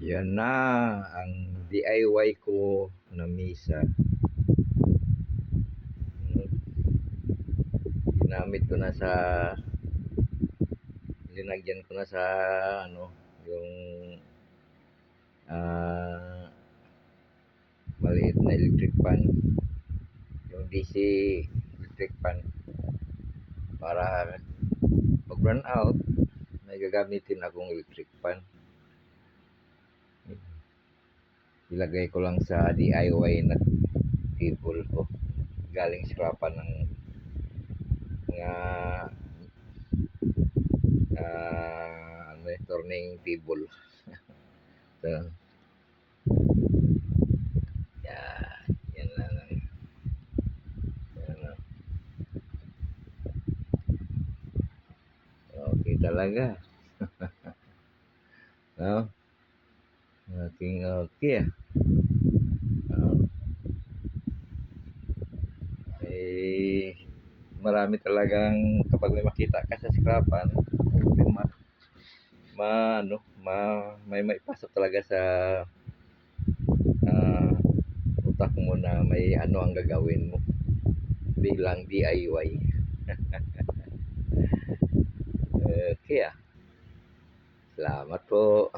Yan na ang DIY ko na misa. Ginamit ko na sa linagyan ko na sa yung maliit na electric fan, yung DC electric fan, para pag run out may gagamitin akong electric fan. Ilagay ko lang sa DIY na table ko, galing scrapan ng mga turning table. So, yan lang. Yan lang. Okay talaga. No? Okay. Marami talagang kapag may makita ka sa scrapan, may maipasok talaga sa utak mo na may ang gagawin mo bilang DIY. Okay. Salamat po.